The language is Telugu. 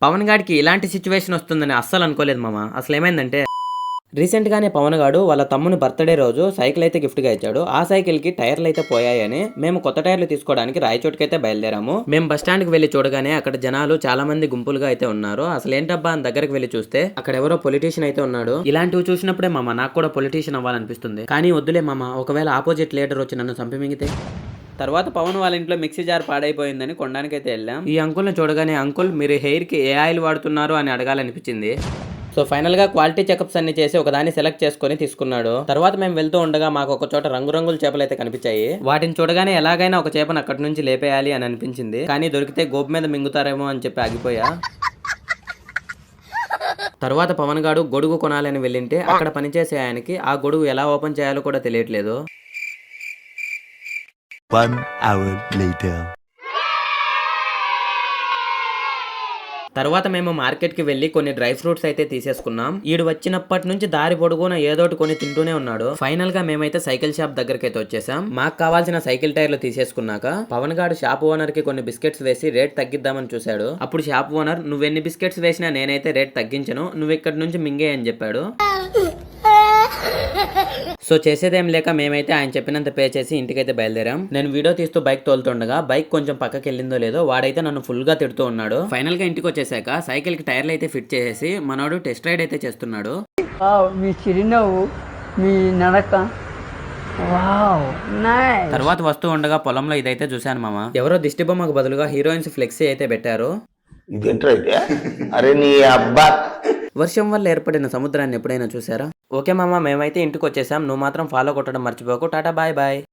పవన్ గాడికి ఇలాంటి సిచ్యువేషన్ వస్తుందని అస్సలు అనుకోలేదు మామ. అసలు ఏమైందంటే రీసెంట్ గానే పవన్ గాడు వాళ్ళ తమ్ముని బర్త్డే రోజు సైకిల్ అయితే గిఫ్ట్ గా ఇచ్చాడు. ఆ సైకిల్ కి టైర్లు అయితే పోయాయని మేము కొత్త టైర్లు తీసుకోవడానికి రాయచోటికైతే బయలుదేరాము. మేము బస్ స్టాండ్ కి వెళ్లి చూడగానే అక్కడ జనాలు చాలా మంది గుంపులుగా అయితే ఉన్నారు. అసలు ఏంటబ్బా అని దగ్గరకు వెళ్లి చూస్తే అక్కడ ఎవరో పొలిటీషియన్ అయితే ఉన్నాడు. ఇలాంటివి చూసినప్పుడే మామ నాకు కూడా పొలిటీషియన్ అవ్వాలనిపిస్తుంది. కానీ వద్దులే మామ, ఒకవేళ ఆపోజిట్ లీడర్ వచ్చి నన్ను చంపి తర్వాత పవన్ వాళ్ళ ఇంట్లో మిక్సీ జార్ పాడైపోయిందని కొనడానికైతే వెళ్ళాం. ఈ అంకుల్ని చూడగానే అంకుల్ మీరు హెయిర్ కి ఏ ఆయిల్ వాడుతున్నారు అని అడగాలనిపించింది. సో ఫైనల్ గా క్వాలిటీ చెకప్స్ అన్ని చేసి ఒకదాన్ని సెలెక్ట్ చేసుకుని తీసుకున్నాడు. తర్వాత మేము వెళ్తూ ఉండగా మాకు ఒక చోట రంగురంగుల చేపలు అయితే కనిపించాయి. వాటిని చూడగానే ఎలాగైనా ఒక చేపను అక్కడి నుంచి లేపేయాలి అని అనిపించింది. కానీ దొరికితే గోపు మీద మింగుతారేమో అని చెప్పి ఆగిపోయా. తర్వాత పవన్ గాడు గొడుగు కొనాలని వెళ్ళింటే అక్కడ పనిచేసే ఆయనకి ఆ గొడుగు ఎలా ఓపెన్ చేయాలో కూడా తెలియట్లేదు. 1 hour later. తర్వాత మేము మార్కెట్ కి వెళ్లి కొన్ని డ్రై ఫ్రూట్స్ అయితే తీసేసుకున్నాం. ఈడు వచ్చినప్పటి నుంచి దారి పొడుగున ఏదోటి కొని తింటూనే ఉన్నాడు. ఫైనల్ గా మేమైతే సైకిల్ షాప్ దగ్గరికి అయితే వచ్చేసాం. మాకు కావాల్సిన సైకిల్ టైర్లు తీసేసుకున్నాక పవన్ గాడు షాప్ ఓనర్ కి కొన్ని బిస్కెట్స్ వేసి రేట్ తగ్గిద్దామని చూశాడు. అప్పుడు షాప్ ఓనర్ నువ్వెన్ని బిస్కెట్స్ వేసినా నేనైతే రేట్ తగ్గించను, నువ్వు ఇక్కడ నుంచి మింగే అని చెప్పాడు. సో చేసేదేం లేక మేమైతే ఆయన చెప్పినంత పే చేసి ఇంటికైతే బయలుదేరాం. నేను వీడియో తీస్తూ బైక్ తోలుతుండగా బైక్ కొంచెం పక్కకి వెళ్ళిందో లేదో వాడైతే నన్ను ఫుల్ గా తిడుతూ ఉన్నాడు. ఫైనల్ గా ఇంటికి వచ్చేసాక సైకిల్ కి టైర్లు అయితే ఫిట్ చేసేసి మనోడు టెస్ట్ రైడ్ అయితే చేస్తున్నాడు. మీ చిరునవ్వు, మీ నడక, తర్వాత వస్తూ ఉండగా పొలంలో ఇదైతే చూశాను మామ. ఎవరో దిష్టి బొమ్మకు బదులుగా హీరోయిన్స్ ఫ్లెక్సీ అయితే పెట్టారు. అరే నీ అబ్బా, వర్షం వల్ల ఏర్పడిన సముద్రాన్ని ఎప్పుడైనా చూసారా? ఓకే మామ, మేమైతే ఇంటికి వచ్చేసాం. నువ్వు మాత్రం ఫాలో కొట్టడం మర్చిపోకు. Tata bye bye.